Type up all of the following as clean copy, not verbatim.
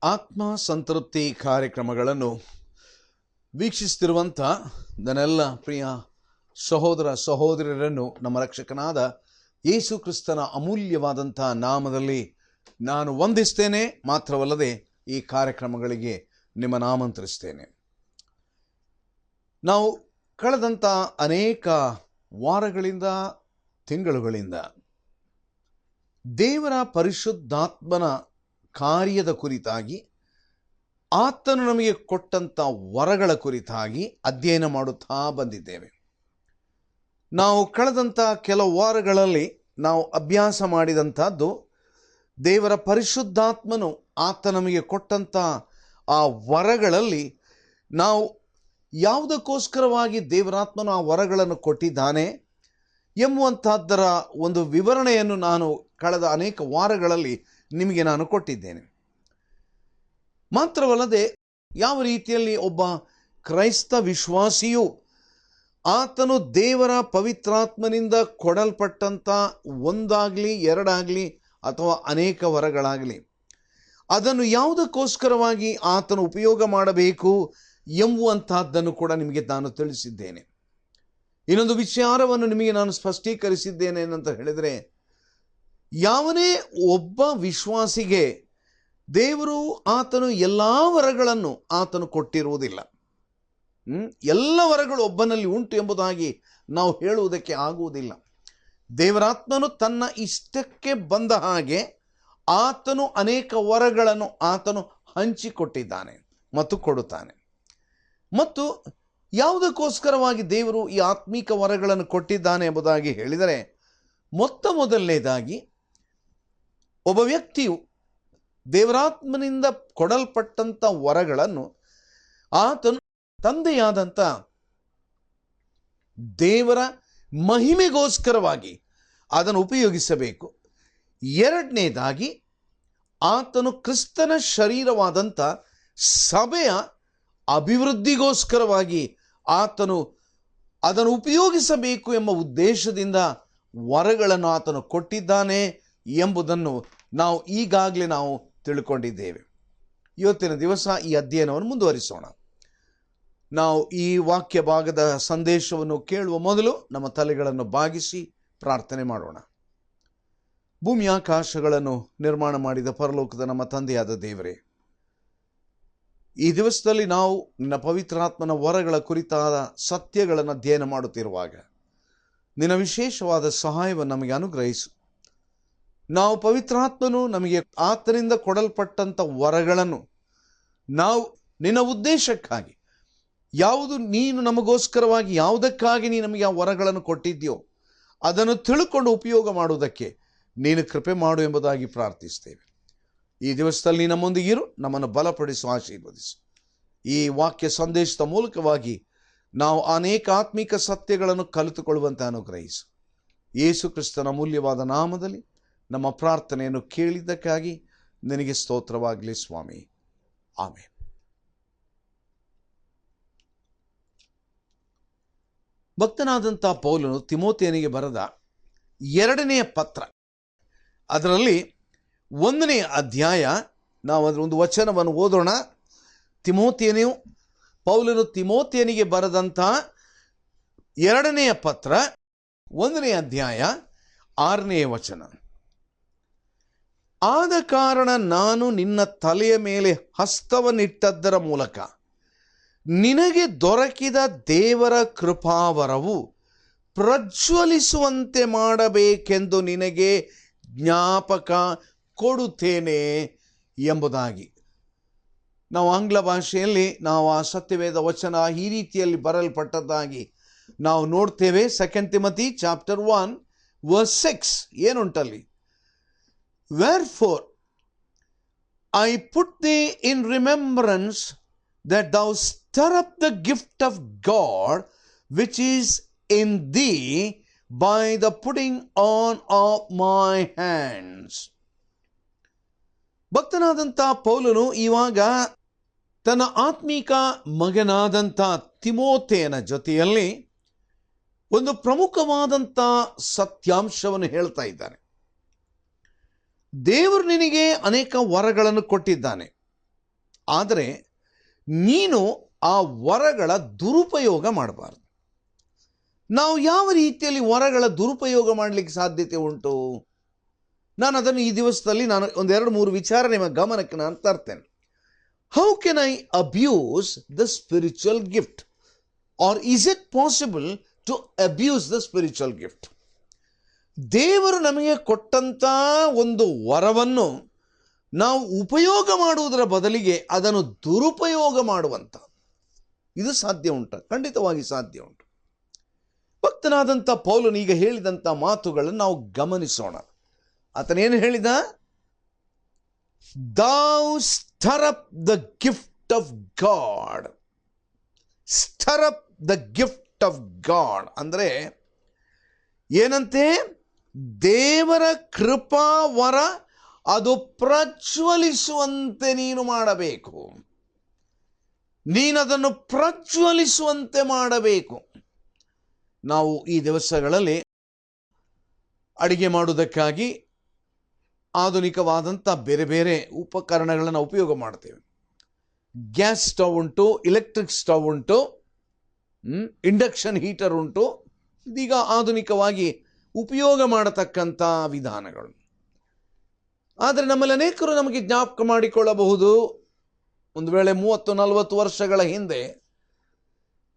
ಆತ್ಮ ಸಂತೃಪ್ತಿ ಕಾರ್ಯಕ್ರಮಗಳನ್ನು ವೀಕ್ಷಿಸುತ್ತಿರುವಂಥ ನನ್ನೆಲ್ಲ ಪ್ರಿಯ ಸಹೋದರ ಸಹೋದರಿಯರನ್ನು ನಮ್ಮ ರಕ್ಷಕನಾದ ಯೇಸು ಕ್ರಿಸ್ತನ ಅಮೂಲ್ಯವಾದಂಥ ನಾಮದಲ್ಲಿ ನಾನು ವಂದಿಸ್ತೇನೆ. ಮಾತ್ರವಲ್ಲದೆ ಈ ಕಾರ್ಯಕ್ರಮಗಳಿಗೆ ನಿಮ್ಮನ್ನು ಆಮಂತ್ರಿಸ್ತೇನೆ. ನಾವು ಕಳೆದಂಥ ಅನೇಕ ವಾರಗಳಿಂದ ತಿಂಗಳುಗಳಿಂದ ದೇವರ ಪರಿಶುದ್ಧಾತ್ಮನ ಕಾರ್ಯದ ಕುರಿತಾಗಿ, ಆತನು ನಮಗೆ ಕೊಟ್ಟಂಥ ವರಗಳ ಕುರಿತಾಗಿ ಅಧ್ಯಯನ ಮಾಡುತ್ತಾ ಬಂದಿದ್ದೇವೆ. ನಾವು ಕಳೆದಂಥ ಕೆಲವು ವಾರಗಳಲ್ಲಿ ನಾವು ಅಭ್ಯಾಸ ಮಾಡಿದಂಥದ್ದು, ದೇವರ ಪರಿಶುದ್ಧಾತ್ಮನು ಆತ ನಮಗೆ ಕೊಟ್ಟಂಥ ಆ ವರಗಳಲ್ಲಿ ನಾವು ಯಾವುದಕ್ಕೋಸ್ಕರವಾಗಿ ದೇವರಾತ್ಮನು ಆ ವರಗಳನ್ನು ಕೊಟ್ಟಿದ್ದಾನೆ ಎಂಬುವಂಥದ್ದರ ಒಂದು ವಿವರಣೆಯನ್ನು ನಾನು ಕಳೆದ ಅನೇಕ ವಾರಗಳಲ್ಲಿ ನಿಮಗೆ ನಾನು ಕೊಟ್ಟಿದ್ದೇನೆ. ಮಾತ್ರವಲ್ಲದೆ ಯಾವ ರೀತಿಯಲ್ಲಿ ಒಬ್ಬ ಕ್ರೈಸ್ತ ವಿಶ್ವಾಸಿಯು ಆತನು ದೇವರ ಪವಿತ್ರಾತ್ಮನಿಂದ ಕೊಡಲ್ಪಟ್ಟಂಥ ಒಂದಾಗಲಿ ಎರಡಾಗಲಿ ಅಥವಾ ಅನೇಕ ವರಗಳಾಗಲಿ ಅದನ್ನು ಯಾವುದಕ್ಕೋಸ್ಕರವಾಗಿ ಆತನು ಉಪಯೋಗ ಮಾಡಬೇಕು ಎಂಬುವಂತಹದ್ದನ್ನು ಕೂಡ ನಿಮಗೆ ನಾನು ತಿಳಿಸಿದ್ದೇನೆ. ಇನ್ನೊಂದು ವಿಚಾರವನ್ನು ನಿಮಗೆ ನಾನು ಸ್ಪಷ್ಟೀಕರಿಸಿದ್ದೇನೆ ಏನಂತ ಹೇಳಿದರೆ, ಯಾವನೇ ಒಬ್ಬ ವಿಶ್ವಾಸಿಗೆ ದೇವರು ಆತನು ಎಲ್ಲ ವರಗಳನ್ನು ಆತನು ಕೊಟ್ಟಿರುವುದಿಲ್ಲ. ಎಲ್ಲ ವರಗಳು ಒಬ್ಬನಲ್ಲಿ ಉಂಟು ಎಂಬುದಾಗಿ ನಾವು ಹೇಳುವುದಕ್ಕೆ ಆಗುವುದಿಲ್ಲ. ದೇವರಾತ್ಮನು ತನ್ನ ಇಷ್ಟಕ್ಕೆ ಬಂದ ಹಾಗೆ ಆತನು ಅನೇಕ ವರಗಳನ್ನು ಆತನು ಹಂಚಿಕೊಟ್ಟಿದ್ದಾನೆ ಮತ್ತು ಕೊಡುತ್ತಾನೆ. ಮತ್ತು ಯಾವುದಕ್ಕೋಸ್ಕರವಾಗಿ ದೇವರು ಈ ಆತ್ಮಿಕ ವರಗಳನ್ನು ಕೊಟ್ಟಿದ್ದಾನೆ ಎಂಬುದಾಗಿ ಹೇಳಿದರೆ, ಮೊದಲನೇದಾಗಿ ಒಬ್ಬ ವ್ಯಕ್ತಿಯು ದೇವರಾತ್ಮನಿಂದ ಕೊಡಲ್ಪಟ್ಟಂಥ ವರಗಳನ್ನು ಆತನು ತಂದೆಯಾದಂಥ ದೇವರ ಮಹಿಮೆಗೋಸ್ಕರವಾಗಿ ಅದನ್ನು ಉಪಯೋಗಿಸಬೇಕು. ಎರಡನೇದಾಗಿ ಆತನು ಕ್ರಿಸ್ತನ ಶರೀರವಾದಂಥ ಸಭೆಯ ಅಭಿವೃದ್ಧಿಗೋಸ್ಕರವಾಗಿ ಆತನು ಅದನ್ನು ಉಪಯೋಗಿಸಬೇಕು ಎಂಬ ಉದ್ದೇಶದಿಂದ ವರಗಳನ್ನು ಆತನು ಕೊಟ್ಟಿದ್ದಾನೆ ಎಂಬುದನ್ನು ನಾವು ಈಗಾಗಲೇ ನಾವು ತಿಳ್ಕೊಂಡಿದ್ದೇವೆ. ಇವತ್ತಿನ ದಿವಸ ಈ ಅಧ್ಯಯನವನ್ನು ಮುಂದುವರಿಸೋಣ. ನಾವು ಈ ವಾಕ್ಯ ಭಾಗದ ಸಂದೇಶವನ್ನು ಕೇಳುವ ಮೊದಲು ನಮ್ಮ ತಲೆಗಳನ್ನು ಬಾಗಿಸಿ ಪ್ರಾರ್ಥನೆ ಮಾಡೋಣ. ಭೂಮಿಯಾಕಾಶಗಳನ್ನು ನಿರ್ಮಾಣ ಮಾಡಿದ ಪರಲೋಕದ ನಮ್ಮ ತಂದೆಯಾದ ದೇವರೇ, ಈ ದಿವಸದಲ್ಲಿ ನಾವು ನಿನ್ನ ಪವಿತ್ರಾತ್ಮನ ವರಗಳ ಕುರಿತಾದ ಸತ್ಯಗಳನ್ನು ಅಧ್ಯಯನ ಮಾಡುತ್ತಿರುವಾಗ ನಿನ್ನ ವಿಶೇಷವಾದ ಸಹಾಯವನ್ನು ನಮಗೆ ಅನುಗ್ರಹಿಸು. ನಾವು ಪವಿತ್ರಾತ್ಮನು ನಮಗೆ ಆತನಿಂದ ಕೊಡಲ್ಪಟ್ಟಂಥ ವರಗಳನ್ನು ನಾವು ನಿನ್ನ ಉದ್ದೇಶಕ್ಕಾಗಿ, ಯಾವುದು ನೀನು ನಮಗೋಸ್ಕರವಾಗಿ ಯಾವುದಕ್ಕಾಗಿ ನೀನು ನಮಗೆ ಆ ವರಗಳನ್ನು ಕೊಟ್ಟಿದ್ಯೋ ಅದನ್ನು ತಿಳ್ಕೊಂಡು ಉಪಯೋಗ ಮಾಡುವುದಕ್ಕೆ ನೀನು ಕೃಪೆ ಮಾಡು ಎಂಬುದಾಗಿ ಪ್ರಾರ್ಥಿಸ್ತೇವೆ. ಈ ದಿವಸದಲ್ಲಿ ನಮ್ಮೊಂದಿಗಿರು, ನಮ್ಮನ್ನು ಬಲಪಡಿಸು, ಆಶೀರ್ವದಿಸು. ಈ ವಾಕ್ಯ ಸಂದೇಶದ ಮೂಲಕವಾಗಿ ನಾವು ಅನೇಕ ಆತ್ಮಿಕ ಸತ್ಯಗಳನ್ನು ಕಲಿತುಕೊಳ್ಳುವಂತೆ ಅನುಗ್ರಹಿಸು. ಯೇಸು ಕ್ರಿಸ್ತನ ಅಮೂಲ್ಯವಾದ ನಾಮದಲ್ಲಿ ನಮ್ಮ ಪ್ರಾರ್ಥನೆಯನ್ನು ಕೇಳಿದ್ದಕ್ಕಾಗಿ ನಿನಗೆ ಸ್ತೋತ್ರವಾಗಲಿ ಸ್ವಾಮಿ. ಆಮೆನ್. ಭಕ್ತನಾದಂಥ ಪೌಲನು ತಿಮೋಥೆಯನಿಗೆ ಬರೆದ 2ನೆಯ ಪತ್ರ, ಅದರಲ್ಲಿ 1ನೇ ಅಧ್ಯಾಯ, ನಾವು ಅದರ ಒಂದು ವಚನವನ್ನು ಓದೋಣ. ಪೌಲನು ತಿಮೋಥೆಯನಿಗೆ ಬರೆದಂಥ 2ನೆಯ ಪತ್ರ 1ನೇ ಅಧ್ಯಾಯ 6ನೇ ವಚನ. ಆದ ಕಾರಣ ನಾನು ನಿನ್ನ ತಲೆಯ ಮೇಲೆ ಹಸ್ತವನ್ನಿಟ್ಟದ್ದರ ಮೂಲಕ ನಿನಗೆ ದೊರಕಿದ ದೇವರ ಕೃಪಾವರವು ಪ್ರಜ್ವಲಿಸುವಂತೆ ಮಾಡಬೇಕೆಂದು ನಿನಗೆ ಜ್ಞಾಪಕ ಕೊಡುತ್ತೇನೆ ಎಂಬುದಾಗಿ. ನಾವು ಆಂಗ್ಲ ಭಾಷೆಯಲ್ಲಿ ನಾವು ಆ ಸತ್ಯವೇದ ವಚನ ಈ ರೀತಿಯಲ್ಲಿ ಬರಲ್ಪಟ್ಟದ್ದಾಗಿ ನಾವು ನೋಡ್ತೇವೆ. 2 ತಿಮೋಥಿ ಚಾಪ್ಟರ್ 1 ವರ್ಸ್ 6 ಏನುಂಟಲ್ಲಿ? Wherefore I put thee in remembrance that thou stir up the gift of God which is in thee by the putting on of my hands. ಭಕ್ತನಾದಂಥ ಪೌಲನು ಇವಾಗ ತನ್ನ ಆತ್ಮೀಕ ಮಗನಾದಂಥ ತಿಮೋಥೆಯನ ಜೊತೆಯಲ್ಲಿ ಒಂದು ಪ್ರಮುಖವಾದಂಥ ಸತ್ಯಾಂಶವನ್ನು ಹೇಳ್ತಾ ಇದ್ದಾನೆ. ದೇವರು ನಿನಗೆ ಅನೇಕ ವರಗಳನ್ನು ಕೊಟ್ಟಿದ್ದಾನೆ. ಆದರೆ ನೀನು ಆ ವರಗಳ ದುರುಪಯೋಗ ಮಾಡಬಾರ್ದು. ನಾವು ಯಾವ ರೀತಿಯಲ್ಲಿ ವರಗಳ ದುರುಪಯೋಗ ಮಾಡಲಿಕ್ಕೆ ಸಾಧ್ಯತೆ ಉಂಟು? ನಾನು ಅದನ್ನು ಈ ದಿವಸದಲ್ಲಿ ಒಂದೆರಡು ಮೂರು ವಿಚಾರ ನಿಮ್ಮ ಗಮನಕ್ಕೆ ನಾನು ತರ್ತೇನೆ. How can I abuse the spiritual gift, or is it possible to abuse the spiritual gift? ದೇವರು ನಮಗೆ ಕೊಟ್ಟಂಥ ಒಂದು ವರವನ್ನು ನಾವು ಉಪಯೋಗ ಮಾಡುವುದರ ಬದಲಿಗೆ ಅದನ್ನು ದುರುಪಯೋಗ ಮಾಡುವಂಥ ಇದು ಸಾಧ್ಯ ಉಂಟು? ಖಂಡಿತವಾಗಿ ಸಾಧ್ಯ ಉಂಟು. ಭಕ್ತನಾದಂಥ ಪೌಲನು ಈಗ ಹೇಳಿದಂಥ ಮಾತುಗಳನ್ನು ನಾವು ಗಮನಿಸೋಣ. ಆತನೇನು ಹೇಳಿದ? Thou stir up the gift of God. Stir up the gift of God ಅಂದರೆ ಏನಂತೆ? ದೇವರ ಕೃಪಾವರ ಅದು ಪ್ರಜ್ವಲಿಸುವಂತೆ ನೀನು ಮಾಡಬೇಕು. ನೀನದನ್ನು ಪ್ರಜ್ವಲಿಸುವಂತೆ ಮಾಡಬೇಕು. ನಾವು ಈ ದಿವಸಗಳಲ್ಲಿ ಅಡಿಗೆ ಮಾಡುವುದಕ್ಕಾಗಿ ಆಧುನಿಕವಾದಂಥ ಬೇರೆ ಬೇರೆ ಉಪಕರಣಗಳನ್ನು ಉಪಯೋಗ ಮಾಡ್ತೇವೆ. ಗ್ಯಾಸ್ ಸ್ಟವ್ ಉಂಟು, ಎಲೆಕ್ಟ್ರಿಕ್ ಸ್ಟವ್ ಉಂಟು, ಇಂಡಕ್ಷನ್ ಹೀಟರ್ ಉಂಟು. ಇದೀಗ ಆಧುನಿಕವಾಗಿ ಉಪಯೋಗ ಮಾಡತಕ್ಕಂಥ ವಿಧಾನಗಳು. ಆದರೆ ನಮ್ಮಲ್ಲಿ ಅನೇಕರು ನಮಗೆ ಜ್ಞಾಪಕ ಮಾಡಿಕೊಳ್ಳಬಹುದು, ಒಂದು ವೇಳೆ 30-40 ವರ್ಷಗಳ ಹಿಂದೆ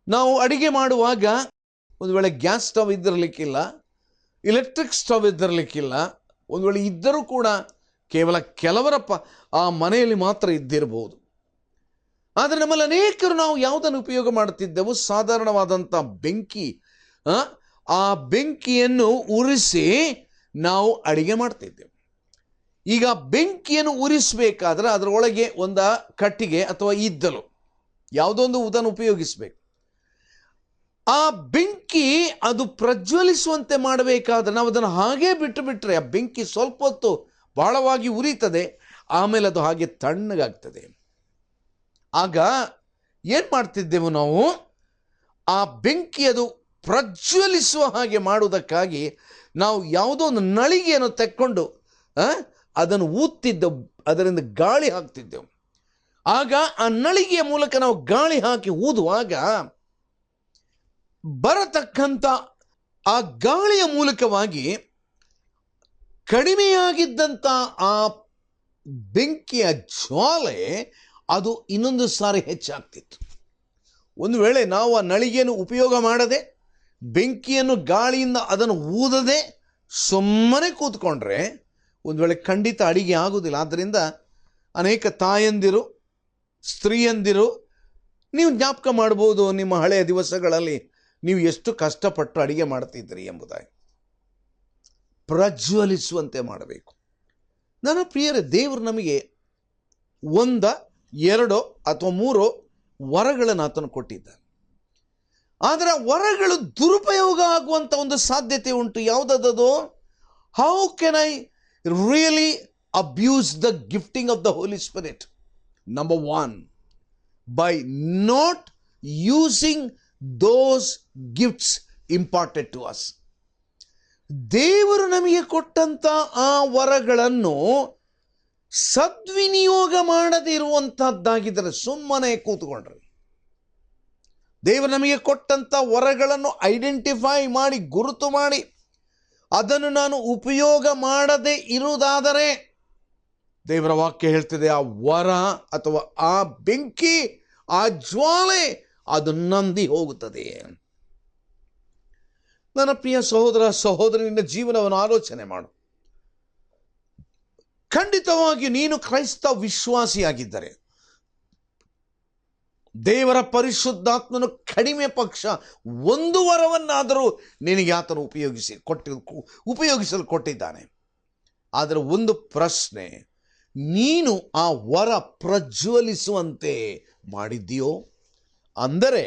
ನಾವು ಅಡಿಗೆ ಮಾಡುವಾಗ ಒಂದು ವೇಳೆ ಗ್ಯಾಸ್ ಸ್ಟವ್ ಇದ್ದಿರಲಿಕ್ಕಿಲ್ಲ, ಎಲೆಕ್ಟ್ರಿಕ್ ಸ್ಟವ್ ಇದ್ದಿರಲಿಕ್ಕಿಲ್ಲ. ಒಂದು ವೇಳೆ ಇದ್ದರೂ ಕೂಡ ಕೇವಲ ಕೆಲವರ ಆ ಮನೆಯಲ್ಲಿ ಮಾತ್ರ ಇದ್ದಿರಬಹುದು. ಆದರೆ ನಮ್ಮಲ್ಲಿ ಅನೇಕರು ನಾವು ಯಾವುದನ್ನು ಉಪಯೋಗ ಮಾಡುತ್ತಿದ್ದೆವು? ಸಾಧಾರಣವಾದಂಥ ಬೆಂಕಿ. ಆ ಬೆಂಕಿಯನ್ನು ಉರಿಸಿ ನಾವು ಅಡಿಗೆ ಮಾಡ್ತಿದ್ದೆವು. ಈಗ ಬೆಂಕಿಯನ್ನು ಉರಿಸಬೇಕಾದ್ರೆ ಅದರೊಳಗೆ ಒಂದು ಕಟ್ಟಿಗೆ ಅಥವಾ ಇದ್ದಲು ಯಾವುದೋ ಒಂದು ಉದನ್ನು ಉಪಯೋಗಿಸಬೇಕು. ಆ ಬೆಂಕಿ ಅದು ಪ್ರಜ್ವಲಿಸುವಂತೆ ಮಾಡಬೇಕಾದ್ರೆ ನಾವು ಅದನ್ನು ಹಾಗೇ ಬಿಟ್ಟರೆ ಆ ಬೆಂಕಿ ಸ್ವಲ್ಪ ಹೊತ್ತು ಬಹಳವಾಗಿ ಉರಿತದೆ, ಆಮೇಲೆ ಅದು ಹಾಗೆ ತಣ್ಣಗಾಗ್ತದೆ. ಆಗ ಏನು ಮಾಡ್ತಿದ್ದೆವು ನಾವು? ಆ ಬೆಂಕಿ ಅದು ಪ್ರಜ್ವಲಿಸುವ ಹಾಗೆ ಮಾಡುವುದಕ್ಕಾಗಿ ನಾವು ಯಾವುದೋ ಒಂದು ನಳಿಗೆಯನ್ನು ತೆಕ್ಕೊಂಡು ಅದನ್ನು ಊದ್ತಿದ್ದೆವು, ಅದರಿಂದ ಗಾಳಿ ಹಾಕ್ತಿದ್ದೆವು. ಆಗ ಆ ನಳಿಗೆಯ ಮೂಲಕ ನಾವು ಗಾಳಿ ಹಾಕಿ ಊದುವಾಗ ಬರತಕ್ಕಂಥ ಆ ಗಾಳಿಯ ಮೂಲಕವಾಗಿ ಕಡಿಮೆಯಾಗಿದ್ದಂಥ ಆ ಬೆಂಕಿಯ ಜ್ವಾಲೆ ಅದು ಇನ್ನೊಂದು ಸಾರಿ ಹೆಚ್ಚಾಗ್ತಿತ್ತು. ಒಂದು ವೇಳೆ ನಾವು ಆ ನಳಿಗೆಯನ್ನು ಉಪಯೋಗ ಮಾಡದೆ, ಬೆಂಕಿಯನ್ನು ಗಾಳಿಯಿಂದ ಅದನ್ನು ಊದದೆ ಸುಮ್ಮನೆ ಕೂತ್ಕೊಂಡ್ರೆ ಒಂದು ವೇಳೆ ಖಂಡಿತ ಅಡಿಗೆ ಆಗುವುದಿಲ್ಲ. ಆದ್ದರಿಂದ ಅನೇಕ ತಾಯಂದಿರು, ಸ್ತ್ರೀಯಂದಿರು, ನೀವು ಜ್ಞಾಪಕ ಮಾಡ್ಬೋದು ನಿಮ್ಮ ಹಳೆಯ ದಿವಸಗಳಲ್ಲಿ ನೀವು ಎಷ್ಟು ಕಷ್ಟಪಟ್ಟು ಅಡಿಗೆ ಮಾಡ್ತಿದ್ರಿ ಎಂಬುದಾಗಿ. ಪ್ರಜ್ವಲಿಸುವಂತೆ ಮಾಡಬೇಕು. ನನ್ನ ಪ್ರಿಯರೇ, ದೇವರು ನಮಗೆ 1, 2 ಅಥವಾ 3 ವರಗಳನ್ನು ಆತನು ಕೊಟ್ಟಿದ್ದಾನೆ. ಆದರೆ ವರಗಳು ದುರುಪಯೋಗ ಆಗುವಂಥ ಒಂದು ಸಾಧ್ಯತೆ ಉಂಟು. ಯಾವುದದು? How can I really abuse the gifting of the Holy Spirit? Number 1, by not using those gifts imparted to us. ದೇವರು ನಮಗೆ ಕೊಟ್ಟಂಥ ಆ ವರಗಳನ್ನು ಸದ್ವಿನಿಯೋಗ ಮಾಡದೇ ಇರುವಂತಹದ್ದಾಗಿದ್ದರೆ ಸುಮ್ಮನೆ ಕೂತ್ಕೊಂಡ್ರೆ, ದೇವರು ನಮಗೆ ಕೊಟ್ಟಂಥ ವರಗಳನ್ನು ಐಡೆಂಟಿಫೈ ಮಾಡಿ, ಗುರುತು ಮಾಡಿ, ಅದನ್ನು ನಾನು ಉಪಯೋಗ ಮಾಡದೇ ಇರುವುದಾದರೆ ದೇವರ ವಾಕ್ಯ ಹೇಳ್ತಿದೆ, ಆ ವರ ಅಥವಾ ಆ ಬೆಂಕಿ, ಆ ಜ್ವಾಲೆ ಅದು ನಂದಿ ಹೋಗುತ್ತದೆ. ನನ್ನ ಪ್ರಿಯ ಸಹೋದರ ಸಹೋದರಿ, ನಿನ್ನ ಜೀವನವನ್ನು ಆಲೋಚನೆ ಮಾಡು. ಖಂಡಿತವಾಗಿ ನೀನು ಕ್ರೈಸ್ತ ವಿಶ್ವಾಸಿಯಾಗಿದ್ದರೆ ದೇವರ ಪರಿಶುದ್ಧಾತ್ಮನು ಕಡಿಮೆ ಪಕ್ಷ ಒಂದು ವರವನ್ನಾದರೂ ನಿನಗೆ ಆತನು ಉಪಯೋಗಿಸಲು ಕೊಟ್ಟಿದ್ದಾನೆ. ಆದರೆ ಒಂದು ಪ್ರಶ್ನೆ, ನೀನು ಆ ವರ ಪ್ರಜ್ವಲಿಸುವಂತೆ ಮಾಡಿದ್ದೀಯೋ? ಅಂದರೆ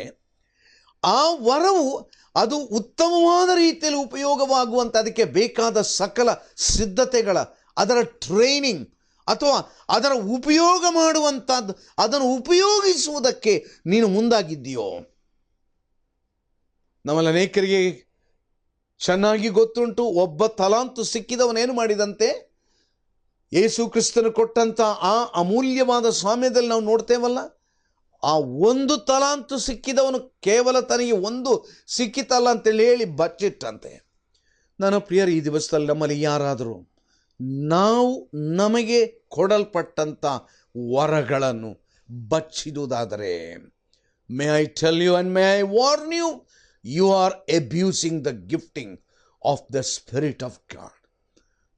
ಆ ವರವು ಅದು ಉತ್ತಮವಾದ ರೀತಿಯಲ್ಲಿ ಉಪಯೋಗವಾಗುವಂಥ, ಅದಕ್ಕೆ ಬೇಕಾದ ಸಕಲ ಸಿದ್ಧತೆಗಳ, ಅದರ ಟ್ರೈನಿಂಗ್ ಅಥವಾ ಅದರ ಉಪಯೋಗ ಮಾಡುವಂಥದ್ದು, ಅದನ್ನು ಉಪಯೋಗಿಸುವುದಕ್ಕೆ ನೀನು ಮುಂದಾಗಿದ್ದೀಯೋ? ನಮ್ಮಲ್ಲಿ ಅನೇಕರಿಗೆ ಚೆನ್ನಾಗಿ ಗೊತ್ತುಂಟು, ಒಬ್ಬ ತಲಾಂತು ಸಿಕ್ಕಿದವನೇನು ಮಾಡಿದಂತೆ, ಯೇಸು ಕ್ರಿಸ್ತನು ಕೊಟ್ಟಂಥ ಆ ಅಮೂಲ್ಯವಾದ ಸ್ವಾಮ್ಯದಲ್ಲಿ ನಾವು ನೋಡ್ತೇವಲ್ಲ, ಆ ಒಂದು ತಲಾಂತು ಸಿಕ್ಕಿದವನು ಕೇವಲ ತನಗೆ ಒಂದು ಸಿಕ್ಕಿತಲ್ಲ ಅಂತೇಳಿ ಹೇಳಿ ಬಚ್ಚಿಟ್ಟಂತೆ. ನನ್ನ ಪ್ರಿಯರು, ಈ ದಿವಸದಲ್ಲಿ ನಮ್ಮಲ್ಲಿ ಯಾರಾದರೂ ನಾವು ನಮಗೆ ಕೊಡಲ್ಪಟ್ಟಂಥ ವರಗಳನ್ನು ಬಚ್ಚಿಡುವುದಾದರೆ, may I tell you and may I warn you, you are abusing the gifting of the spirit of God.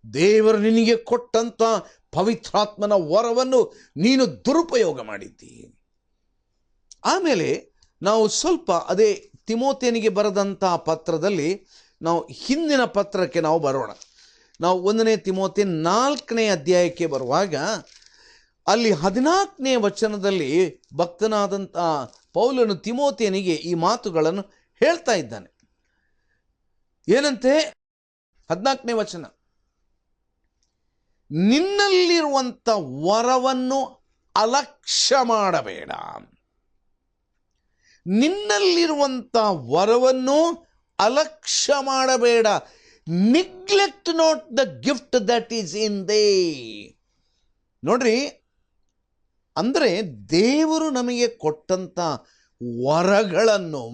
ದೇವರು ನಿನಗೆ ಕೊಟ್ಟಂಥ ಪವಿತ್ರಾತ್ಮನ ವರವನ್ನು ನೀನು ದುರುಪಯೋಗ ಮಾಡಿದ್ದಿ. ಆಮೇಲೆ ನಾವು ಸ್ವಲ್ಪ ಅದೇ ತಿಮೋಥೆಯನಿಗೆ ಬರೆದಂಥ ಪತ್ರದಲ್ಲಿ ನಾವು ಹಿಂದಿನ ಪತ್ರಕ್ಕೆ ನಾವು ಬರೋಣ. ನಾವು 1ನೇ ತಿಮೋಥೆ 4ನೇ ಅಧ್ಯಾಯಕ್ಕೆ ಬರುವಾಗ ಅಲ್ಲಿ 14ನೇ ವಚನದಲ್ಲಿ ಭಕ್ತನಾದಂಥ ಪೌಲನು ತಿಮೋಥೆಯನಿಗೆ ಈ ಮಾತುಗಳನ್ನು ಹೇಳ್ತಾ ಇದ್ದಾನೆ. ಏನಂತೆ? 14ನೇ ವಚನ, ನಿನ್ನಲ್ಲಿರುವಂಥ ವರವನ್ನು ಅಲಕ್ಷ್ಯ ಮಾಡಬೇಡ. ನಿನ್ನಲ್ಲಿರುವಂಥ ವರವನ್ನು ಅಲಕ್ಷ್ಯ ಮಾಡಬೇಡ. Neglect not the gift that is in they. ನೋಡ್ರಿ, ಅಂದರೆ ದೇವರು ನಮಗೆ ಕೊಟ್ಟಂಥ ವರಗಳನ್ನು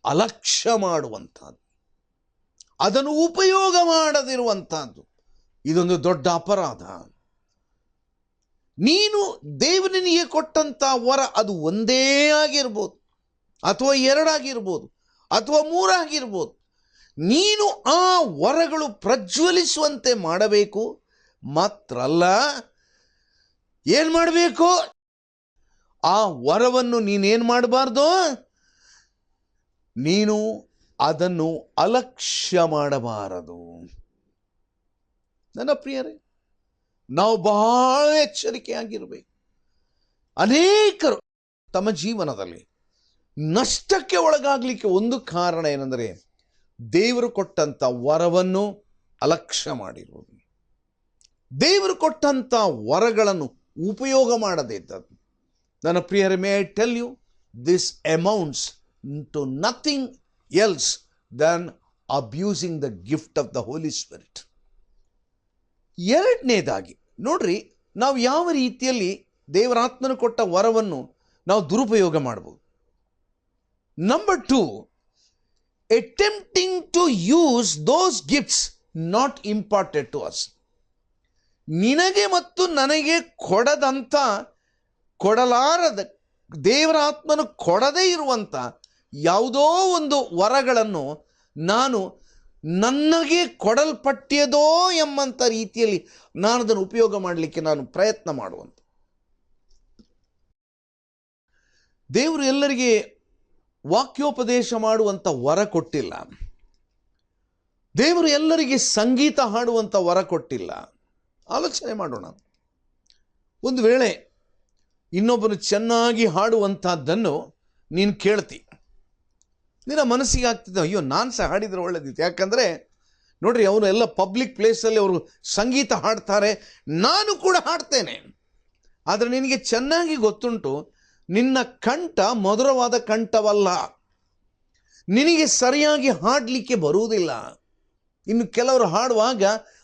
ಅಲಕ್ಷ್ಯ ಮಾಡುವಂಥದ್ದು, ಅದನ್ನು ಉಪಯೋಗ ಮಾಡದಿರುವಂಥದ್ದು, ಇದೊಂದು ದೊಡ್ಡ ಅಪರಾಧ. ನೀನು ದೇವನಿಗೆ ಕೊಟ್ಟಂಥ ವರ ಅದು ಒಂದೇ ಆಗಿರ್ಬೋದು, ಅಥವಾ 2 ಆಗಿರ್ಬೋದು, ಅಥವಾ 3 ಆಗಿರ್ಬೋದು. ನೀನು ಆ ವರಗಳು ಪ್ರಜ್ವಲಿಸುವಂತೆ ಮಾಡಬೇಕು. ಮಾತ್ರ ಅಲ್ಲ, ಏನು ಮಾಡಬೇಕು? ಆ ವರವನ್ನು ನೀನೇನು ಮಾಡಬಾರ್ದು? ನೀನು ಅದನ್ನು ಅಲಕ್ಷ್ಯ ಮಾಡಬಾರದು. ನನ್ನ ಪ್ರಿಯರೇ, ನಾವು ಬಹಳ ಎಚ್ಚರಿಕೆಯಾಗಿರಬೇಕು. ಅನೇಕರು ತಮ್ಮ ಜೀವನದಲ್ಲಿ ನಷ್ಟಕ್ಕೆ ಒಳಗಾಗಲಿಕ್ಕೆ ಒಂದು ಕಾರಣ ಏನೆಂದರೆ ದೇವರು ಕೊಟ್ಟಂಥ ವರವನ್ನು ಅಲಕ್ಷ್ಯ ಮಾಡಿರುವುದು, ದೇವರು ಕೊಟ್ಟಂಥ ವರಗಳನ್ನು ಉಪಯೋಗ ಮಾಡದೇ ಇದ್ದದ್ದು. ನನ್ನ ಪ್ರಿಯರೇ, may I tell you, this amounts to nothing else than abusing the gift of the Holy Spirit. ಎರಡನೇದಾಗಿ ನೋಡ್ರಿ, ನಾವು ಯಾವ ರೀತಿಯಲ್ಲಿ ದೇವರಾತ್ಮನು ಕೊಟ್ಟ ವರವನ್ನು ನಾವು ದುರುಪಯೋಗ ಮಾಡಬಹುದು. Number 2, attempting to use those gifts not imparted to us. ನಿನಗೆ ಮತ್ತು ನನಗೆ ಕೊಡಲಾರದ, ದೇವರ ಆತ್ಮನು ಕೊಡದೇ ಇರುವಂಥ ಯಾವುದೋ ಒಂದು ವರಗಳನ್ನು ನಾನು ನನಗೆ ಕೊಡಲ್ಪಟ್ಟಿಯದೋ ಎಂಬಂಥ ರೀತಿಯಲ್ಲಿ ನಾನು ಅದನ್ನು ಉಪಯೋಗ ಮಾಡಲಿಕ್ಕೆ ನಾನು ಪ್ರಯತ್ನ ಮಾಡುವಂಥ. ದೇವರು ಎಲ್ಲರಿಗೆ ವಾಕ್ಯೋಪದೇಶ ಮಾಡುವಂಥ ವರ ಕೊಟ್ಟಿಲ್ಲ. ದೇವರು ಎಲ್ಲರಿಗೆ ಸಂಗೀತ ಹಾಡುವಂಥ ವರ ಕೊಟ್ಟಿಲ್ಲ. ಆಲೋಚನೆ ಮಾಡೋಣ. ಒಂದು ವೇಳೆ ಇನ್ನೊಬ್ಬನು ಚೆನ್ನಾಗಿ ಹಾಡುವಂಥದ್ದನ್ನು ನೀನು ಕೇಳ್ತಿ, ನಿನ್ನ ಮನಸ್ಸಿಗೆ ಆಗ್ತಿದ್ದ, ಅಯ್ಯೋ ನಾನು ಸಹ ಹಾಡಿದರೆ ಒಳ್ಳೆದಿತ್ತು. ಯಾಕಂದರೆ ನೋಡ್ರಿ, ಅವರು ಎಲ್ಲ ಪಬ್ಲಿಕ್ ಪ್ಲೇಸಲ್ಲಿ ಅವರು ಸಂಗೀತ ಹಾಡ್ತಾರೆ, ನಾನು ಕೂಡ ಹಾಡ್ತೇನೆ. ಆದರೆ ನಿನಗೆ ಚೆನ್ನಾಗಿ ಗೊತ್ತುಂಟು, ನಿನ್ನ ಕಂಠ ಮಧುರವಾದ ಕಂಠವಲ್ಲ, ನಿನಗೆ ಸರಿಯಾಗಿ ಹಾಡಲಿಕ್ಕೆ ಬರುವುದಿಲ್ಲ. ಇನ್ನು ಕೆಲವರು ಹಾಡುವಾಗ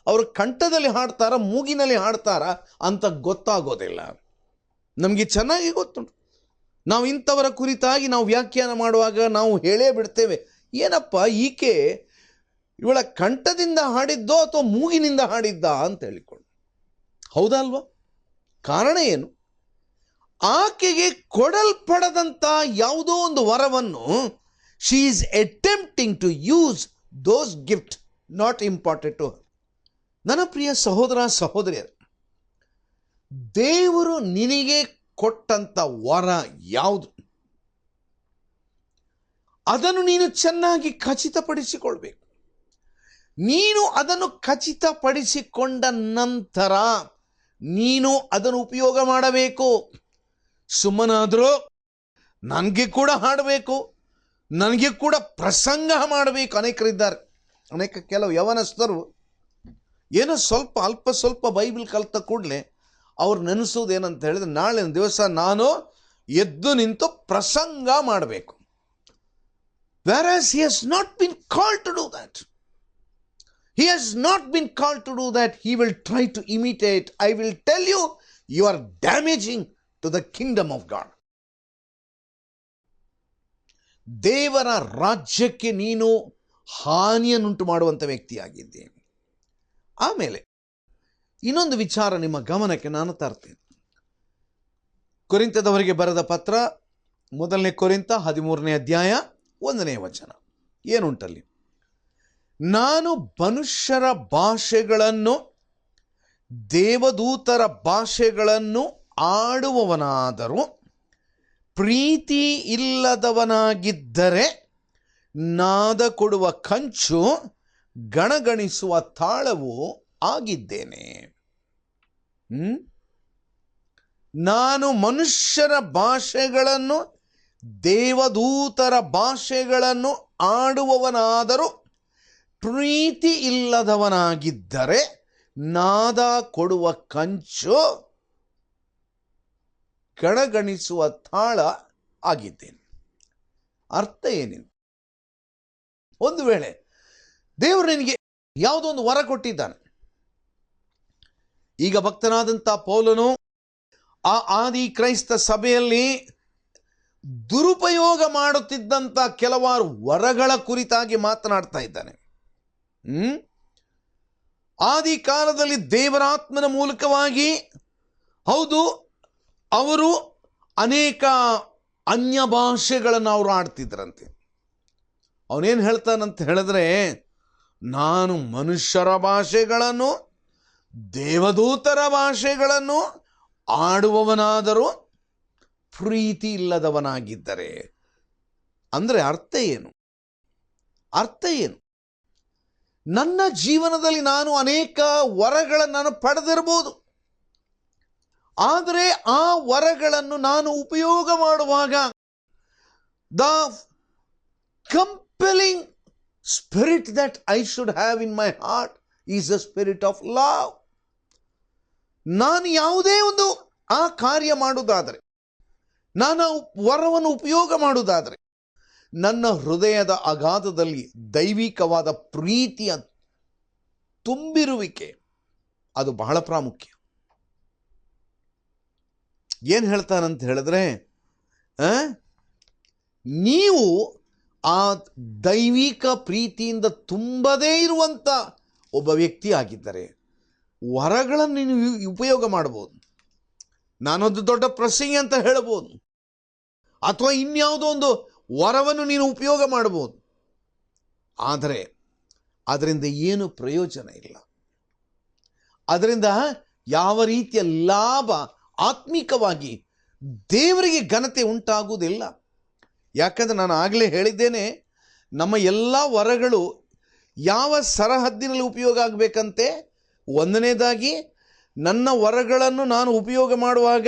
ಅವರು ಕಂಠದಲ್ಲಿ ಹಾಡ್ತಾರ, ಮೂಗಿನಲ್ಲಿ ಹಾಡ್ತಾರ ಅಂತ ಗೊತ್ತಾಗೋದಿಲ್ಲ. ನಮಗೆ ಚೆನ್ನಾಗಿ ಗೊತ್ತುಂಟು. ನಾವು ಇಂಥವರ ಕುರಿತಾಗಿ ನಾವು ವ್ಯಾಖ್ಯಾನ ಮಾಡುವಾಗ ನಾವು ಹೇಳೇ ಬಿಡ್ತೇವೆ, ಏನಪ್ಪ ಈಕೆ ಇವಳ ಕಂಠದಿಂದ ಹಾಡಿದ್ದೋ ಅಥವಾ ಮೂಗಿನಿಂದ ಹಾಡಿದ್ದ ಅಂತ ಹೇಳಿಕೊಂಡು. ಹೌದಾ ಅಲ್ವಾ? ಕಾರಣ ಏನು? ಆಕೆಗೆ ಕೊಡಲ್ಪಡದಂಥ ಯಾವುದೋ ಒಂದು ವರವನ್ನು she is attempting to use those gift not important to her. ನನ್ನ ಪ್ರಿಯ ಸಹೋದರ ಸಹೋದರಿಯರು, ದೇವರು ನಿನಗೆ ಕೊಟ್ಟಂಥ ವರ ಯಾವುದು ಅದನ್ನು ನೀನು ಚೆನ್ನಾಗಿ ಖಚಿತಪಡಿಸಿಕೊಳ್ಬೇಕು. ನೀನು ಅದನ್ನು ಖಚಿತಪಡಿಸಿಕೊಂಡ ನಂತರ ನೀನು ಅದನ್ನು ಉಪಯೋಗ ಮಾಡಬೇಕು. ಸುಮ್ಮನಾದರೂ ನನಗೆ ಕೂಡ ಹಾಡಬೇಕು, ನನಗೆ ಕೂಡ ಪ್ರಸಂಗ ಮಾಡಬೇಕು. ಅನೇಕರಿದ್ದಾರೆ, ಕೆಲವು ಯವನಸ್ಥರು ಏನೋ ಅಲ್ಪ ಸ್ವಲ್ಪ ಬೈಬಲ್ ಕಲಿತ ಕೂಡಲೇ ಅವ್ರು ನೆನೆಸೋದು ಏನಂತ ಹೇಳಿದ್ರೆ, ನಾಳೆ ದಿವಸ ನಾನು ಎದ್ದು ನಿಂತು ಪ್ರಸಂಗ ಮಾಡಬೇಕು. Whereas he has not been called to do that. He has not been called to do that. He will try to imitate. I will tell you, you are damaging to the kingdom of God. ದೇವರ ರಾಜ್ಯಕ್ಕೆ ನೀನು ಹಾನಿಯನ್ನುಂಟು ಮಾಡುವಂಥ ವ್ಯಕ್ತಿಯಾಗಿದ್ದೇನೆ. ಆಮೇಲೆ ಇನ್ನೊಂದು ವಿಚಾರ ನಿಮ್ಮ ಗಮನಕ್ಕೆ ನಾನು ತರ್ತೇನೆ. ಕೊರಿಂಥದವರಿಗೆ ಬರೆದ ಪತ್ರ 1 ಕೊರಿಂಥ 13ನೇ ಅಧ್ಯಾಯ 1ನೇ ವಚನ ಏನುಂಟಲ್ಲಿ? ನಾನು ಮನುಷ್ಯರ ಭಾಷೆಗಳನ್ನು ದೇವದೂತರ ಭಾಷೆಗಳನ್ನು ಆಡುವವನಾದರೂ ಪ್ರೀತಿ ಇಲ್ಲದವನಾಗಿದ್ದರೆ ನಾದ ಕೊಡುವ ಕಂಚು ಗಣಗಣಿಸುವ ತಾಳವು ಆಗಿದ್ದೇನೆ. ನಾನು ಮನುಷ್ಯರ ಭಾಷೆಗಳನ್ನು ದೇವದೂತರ ಭಾಷೆಗಳನ್ನು ಆಡುವವನಾದರೂ ಪ್ರೀತಿ ಇಲ್ಲದವನಾಗಿದ್ದರೆ ನಾದ ಕೊಡುವ ಕಂಚು ಗಣಗಣಿಸುವ ತಾಳ ಆಗಿದ್ದೇನೆ. ಅರ್ಥ ಏನಿದೆ? ಒಂದು ವೇಳೆ ದೇವರು ನಿನಗೆ ಯಾವುದೋ ಒಂದು ವರ ಕೊಟ್ಟಿದ್ದಾನೆ. ಈಗ ಭಕ್ತನಾದಂಥ ಪೌಲನು ಆ ಆದಿ ಕ್ರೈಸ್ತ ಸಭೆಯಲ್ಲಿ ದುರುಪಯೋಗ ಮಾಡುತ್ತಿದ್ದಂಥ ಕೆಲವಾರು ವರಗಳ ಕುರಿತಾಗಿ ಮಾತನಾಡ್ತಾ ಇದ್ದಾನೆ. ಆದಿ ಕಾಲದಲ್ಲಿ ದೇವರಾತ್ಮನ ಮೂಲಕವಾಗಿ ಹೌದು ಅವರು ಅನೇಕ ಅನ್ಯ ಭಾಷೆಗಳನ್ನು ಅವರು ಆಡ್ತಿದ್ರಂತೆ. ಅವನೇನು ಹೇಳ್ತಾನಂತ ಹೇಳಿದ್ರೆ, ನಾನು ಮನುಷ್ಯರ ಭಾಷೆಗಳನ್ನು ದೇವದೂತರ ಭಾಷೆಗಳನ್ನು ಆಡುವವನಾದರೂ ಪ್ರೀತಿ ಇಲ್ಲದವನಾಗಿದ್ದರೆ. ಅಂದರೆ ಅರ್ಥ ಏನು? ಅರ್ಥ ಏನು? ನನ್ನ ಜೀವನದಲ್ಲಿ ನಾನು ಅನೇಕ ವರಗಳನ್ನು ನಾನು ಪಡೆದಿರಬಹುದು, ಆದರೆ ಆ ವರಗಳನ್ನು ನಾನು ಉಪಯೋಗ ಮಾಡುವಾಗ the compelling spirit that I should have in my heart is the spirit of love. ನಾನು ಯಾವುದೇ ಒಂದು ಆ ಕಾರ್ಯ ಮಾಡುವುದಾದರೆ, ನಾನು ವರವನ್ನು ಉಪಯೋಗ ಮಾಡುವುದಾದರೆ, ನನ್ನ ಹೃದಯದ ಅಗಾಧದಲ್ಲಿ ದೈವಿಕವಾದ ಪ್ರೀತಿಯ ತುಂಬಿರುವಿಕೆ ಅದು ಬಹಳ ಪ್ರಾಮುಖ್ಯ. ಏನು ಹೇಳ್ತಾನಂತ ಹೇಳಿದ್ರೆ, ನೀವು ಆ ದೈವಿಕ ಪ್ರೀತಿಯಿಂದ ತುಂಬದೇ ಇರುವಂಥ ಒಬ್ಬ ವ್ಯಕ್ತಿ ಆಗಿದ್ದರೆ ವರಗಳನ್ನು ನೀವು ಉಪಯೋಗ ಮಾಡ್ಬೋದು. ನಾನೊಂದು ದೊಡ್ಡ ಪ್ರಸಂಗಿ ಅಂತ ಹೇಳ್ಬೋದು, ಅಥವಾ ಇನ್ಯಾವುದೋ ಒಂದು ವರವನ್ನು ನೀನು ಉಪಯೋಗ ಮಾಡ್ಬೋದು. ಆದರೆ ಅದರಿಂದ ಏನು ಪ್ರಯೋಜನ ಇಲ್ಲ. ಅದರಿಂದ ಯಾವ ರೀತಿಯ ಲಾಭ ಆತ್ಮಿಕವಾಗಿ ದೇವರಿಗೆ ಘನತೆ ಉಂಟಾಗುವುದಿಲ್ಲ. ಯಾಕಂದರೆ ನಾನು ಆಗಲೇ ಹೇಳಿದ್ದೇನೆ, ನಮ್ಮ ಎಲ್ಲ ವರಗಳು ಯಾವ ಸರಹದ್ದಿನಲ್ಲಿ ಉಪಯೋಗ ಆಗಬೇಕಂತೆ. ಒಂದನೇದಾಗಿ ನನ್ನ ವರಗಳನ್ನು ನಾನು ಉಪಯೋಗ ಮಾಡುವಾಗ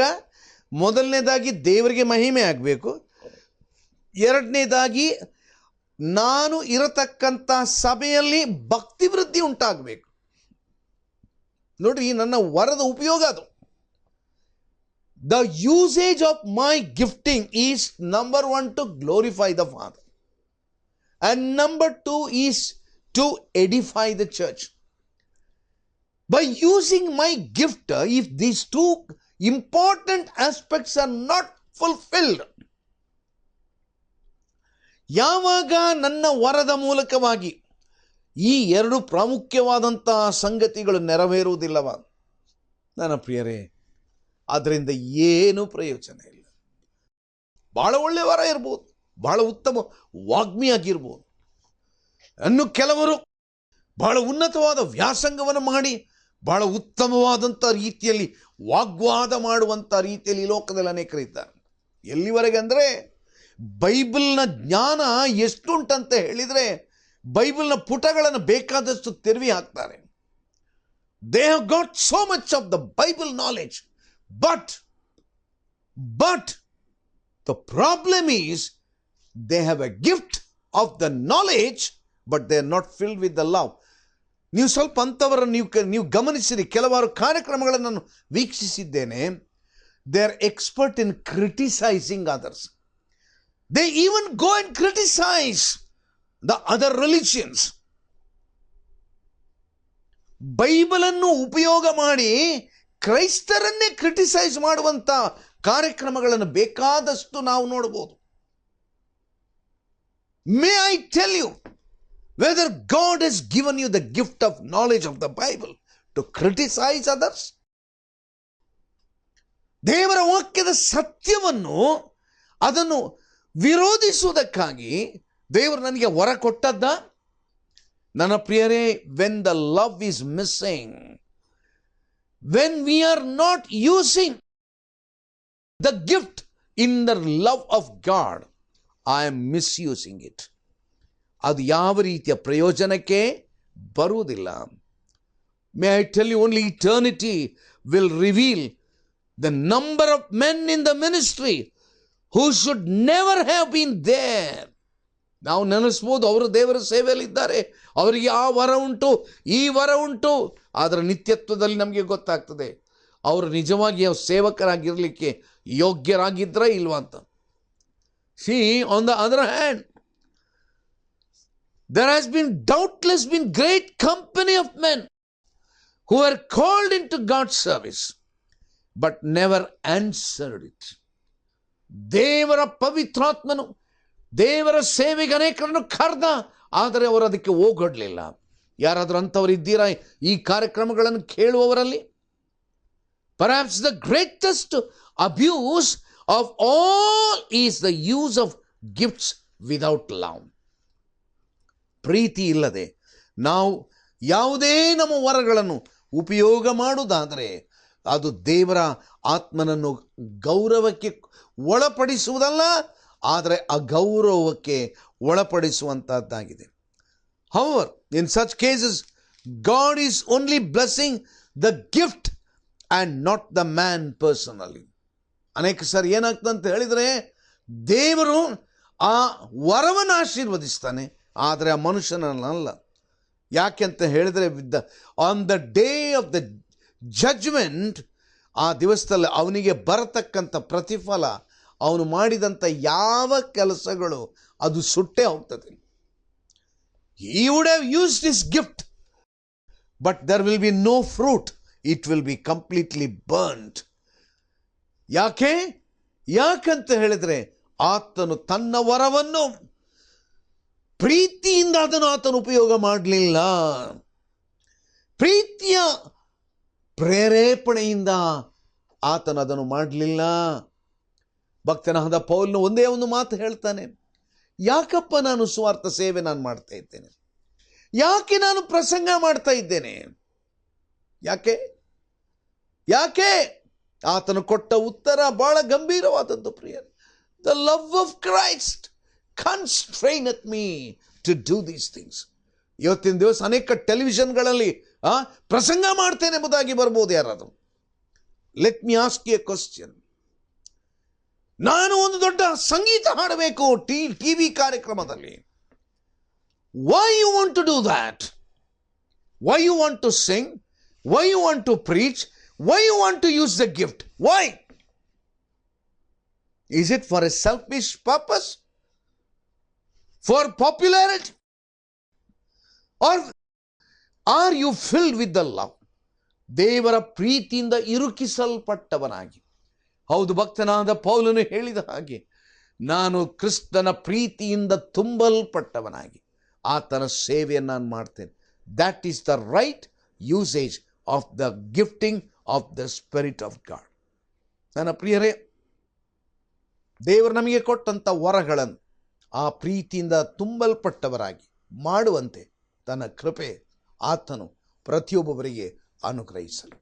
ಮೊದಲನೇದಾಗಿ ದೇವರಿಗೆ ಮಹಿಮೆ ಆಗಬೇಕು. ಎರಡನೇದಾಗಿ ನಾನು ಇರತಕ್ಕಂಥ ಸಭೆಯಲ್ಲಿ ಭಕ್ತಿ ವೃದ್ಧಿ ಉಂಟಾಗಬೇಕು. ನೋಡ್ರಿ, ನನ್ನ ವರದ ಉಪಯೋಗ ಅದು. The usage of my gifting is number 1 to glorify the Father, and number 2 is to edify the church. By using my gift, if these two important aspects are not fulfilled, ಯಾವಾಗ ನನ್ನ ವರದ ಮೂಲಕವಾಗಿ ಈ ಎರಡು ಪ್ರಾಮುಖ್ಯವಾದಂತಹ ಸಂಗತಿಗಳು ನೆರವೇರುವುದಿಲ್ಲವ ನನ್ನ ಪ್ರಿಯರೇ, ಅದರಿಂದ ಏನು ಪ್ರಯೋಜನ ಇಲ್ಲ. ಬಹಳ ಒಳ್ಳೆ ವರ ಇರ್ಬೋದು, ಬಹಳ ಉತ್ತಮ ವಾಗ್ಮಿಯಾಗಿರ್ಬೋದು. ಇನ್ನು ಕೆಲವರು ಬಹಳ ಉನ್ನತವಾದ ವ್ಯಾಸಂಗವನ್ನು ಮಾಡಿ ಬಹಳ ಉತ್ತಮವಾದಂಥ ರೀತಿಯಲ್ಲಿ ವಾಗ್ವಾದ ಮಾಡುವಂಥ ರೀತಿಯಲ್ಲಿ ಲೋಕದಲ್ಲಿ ಅನೇಕರಿದ್ದಾರೆ. ಎಲ್ಲಿವರೆಗೆ ಅಂದರೆ, ಬೈಬಲ್ನ ಜ್ಞಾನ ಎಷ್ಟುಂಟಂತ ಹೇಳಿದರೆ ಬೈಬಲ್ನ ಪುಟಗಳನ್ನು ಬೇಕಾದಷ್ಟು ತೆರವಿ ಹಾಕ್ತಾರೆ. They have got so much of the Bible knowledge, but the problem is they have a gift of the knowledge, but they are not filled with the love. ನೀವು ಸ್ವಲ್ಪ ಅಂಥವರನ್ನು ನೀವು ಗಮನಿಸಿರಿ. ಕೆಲವಾರು ಕಾರ್ಯಕ್ರಮಗಳನ್ನು ನಾನು ವೀಕ್ಷಿಸಿದ್ದೇನೆ. They are expert in criticising others. They even go and criticise the other religions. ಬೈಬಲನ್ನು ಉಪಯೋಗ ಮಾಡಿ ಕ್ರೈಸ್ತರನ್ನೇ ಕ್ರಿಟಿಸೈಸ್ ಮಾಡುವಂಥ ಕಾರ್ಯಕ್ರಮಗಳನ್ನು ಬೇಕಾದಷ್ಟು ನಾವು ನೋಡಬಹುದು. May I tell you, whether God has given you the gift of knowledge of the Bible to criticise others. ದೇವರ ವಾಕ್ಯದ ಸತ್ಯವನ್ನು ಅದನ್ನು ವಿರೋಧಿಸುವುದಕ್ಕಾಗಿ ದೇವರು ನನಗೆ ವರ ಕೊಟ್ಟದ್ದ? ನನ್ನ ಪ್ರಿಯರೇ, when the love is missing, when we are not using the gift in the love of God, I am misusing it. ಅದು ಯಾವ ರೀತಿಯ ಪ್ರಯೋಜನಕ್ಕೆ ಬರುವುದಿಲ್ಲ. May I tell you, only eternity will reveal the number of men in the ministry who should never have been there. ನಾವು ನೆನೆಸ್ಬೋದು, ಅವರು ದೇವರ ಸೇವೆಯಲ್ಲಿ ಇದ್ದಾರೆ, ಅವರಿಗೆ ಆ ವರ ಉಂಟು, ಈ ವರ ಉಂಟು. ಆದರೆ ನಿತ್ಯತ್ವದಲ್ಲಿ ನಮಗೆ ಗೊತ್ತಾಗ್ತದೆ ಅವರು ನಿಜವಾಗಿ ಸೇವಕರಾಗಿರಲಿಕ್ಕೆ ಯೋಗ್ಯರಾಗಿದ್ರ ಇಲ್ವಾ ಅಂತ. See, on the other hand, there has been doubtless been great company of men who were called into God's service but never answered it. ದೇವರ ಪವಿತ್ರಾತ್ಮನು ದೇವರ ಸೇವೆಗೆ ಅನೇಕರನ್ನು ಕರೆದ, ಆದರೆ ಅವರು ಅದಕ್ಕೆ ಹೋಗೊಡ್ಲಿಲ್ಲ. ಯಾರಾದರೂ ಅಂಥವ್ರು ಇದ್ದೀರಾ ಈ ಕಾರ್ಯಕ್ರಮಗಳನ್ನು ಕೇಳುವವರಲ್ಲಿ? Perhaps the greatest abuse of all is the use of gifts without love. ಪ್ರೀತಿ ಇಲ್ಲದೆ ನಾವು ಯಾವುದೇ ನಮ್ಮ ವರಗಳನ್ನು ಉಪಯೋಗ ಮಾಡುವುದಾದರೆ ಅದು ದೇವರ ಆತ್ಮನನ್ನು ಗೌರವಕ್ಕೆ ಒಳಪಡಿಸುವುದಲ್ಲ, ಆದರೆ ಅಗೌರವಕ್ಕೆ ಒಳಪಡಿಸುವಂತಹದ್ದಾಗಿದೆ. However, in such cases, God is only blessing the gift and not the man personally. ಅನೇಕ ಸಾರಿ ಏನಾಗ್ತದೆ ಅಂತ ಹೇಳಿದರೆ, ದೇವರು ಆ ವರವನ್ನು ಆಶೀರ್ವದಿಸ್ತಾನೆ, ಆದರೆ ಆ ಮನುಷ್ಯನಲ್ಲ. ಯಾಕೆ ಅಂತ ಹೇಳಿದರೆ, on the day of the judgement, ಆ ದಿವಸದಲ್ಲಿ ಅವನಿಗೆ ಬರತಕ್ಕಂಥ ಪ್ರತಿಫಲ, ಅವನು ಮಾಡಿದಂಥ ಯಾವ ಕೆಲಸಗಳು ಅದು ಸುಟ್ಟೇ ಹೋಗ್ತದೆ. He would have used his gift, but there will be no fruit. It will be completely burnt. ಯಾಕಂತ ಹೇಳಿದರೆ, ಆತನು ತನ್ನ ವರವನ್ನು ಪ್ರೀತಿಯಿಂದ ಆತನು ಉಪಯೋಗ ಮಾಡಲಿಲ್ಲ. ಪ್ರೀತಿಯ ಪ್ರೇರೇಪಣೆಯಿಂದ ಆತನು ಅದನ್ನು ಮಾಡಲಿಲ್ಲ. ಭಕ್ತನಾದ ಪೌಲನು ಒಂದೇ ಒಂದು ಮಾತು ಹೇಳ್ತಾನೆ, ಯಾಕಪ್ಪ ನಾನು ಸ್ವಾರ್ಥ ಸೇವೆ ಮಾಡ್ತಾ ಇದ್ದೇನೆ? ಯಾಕೆ ನಾನು ಪ್ರಸಂಗ ಮಾಡ್ತಾ ಇದ್ದೇನೆ? ಯಾಕೆ? ಆತನು ಕೊಟ್ಟ ಉತ್ತರ ಬಹಳ ಗಂಭೀರವಾದದ್ದು ಪ್ರಿಯರೇ. The love of Christ constraineth me to do these things. ಇವತ್ತಿನ ದಿವಸ ಅನೇಕ ಟೆಲಿವಿಷನ್ಗಳಲ್ಲಿ ಪ್ರಸಂಗ ಮಾಡ್ತೇನೆ ಎಂಬುದಾಗಿ ಬರ್ಬೋದು ಯಾರಾದರೂ. Let me ask you a question. ನಾನು ಒಂದು ದೊಡ್ಡ ಸಂಗೀತ ಹಾಡಬೇಕು ಟಿವಿ ಕಾರ್ಯಕ್ರಮದಲ್ಲಿ. Why you want to do that? Why you want to sing? Why you want to preach? Why you want to use the gift? Why? Is it for a selfish purpose? For popularity? Or are you filled with the love? ದೇವರ ಪ್ರೀತಿಯಿಂದ ಇರುಕಿಸಲ್ಪಟ್ಟವನಾಗಿ. ಹೌದು, ಭಕ್ತನಾದ ಪೌಲನು ಹೇಳಿದ ಹಾಗೆ, ನಾನು ಕ್ರಿಸ್ತನ ಪ್ರೀತಿಯಿಂದ ತುಂಬಲ್ಪಟ್ಟವನಾಗಿ ಆತನ ಸೇವೆಯನ್ನು ನಾನು ಮಾಡ್ತೇನೆ. That is the right usage of the gifting of the spirit of god. ನನ್ನ ಪ್ರಿಯರೇ, ದೇವರು ನಮಗೆ ಕೊಟ್ಟಂಥ ವರಗಳನ್ನು ಆ ಪ್ರೀತಿಯಿಂದ ತುಂಬಲ್ಪಟ್ಟವರಾಗಿ ಮಾಡುವಂತೆ ತನ್ನ ಕೃಪೆ ಆತನು ಪ್ರತಿಯೊಬ್ಬೊಬ್ಬರಿಗೆ ಅನುಗ್ರಹಿಸಲು.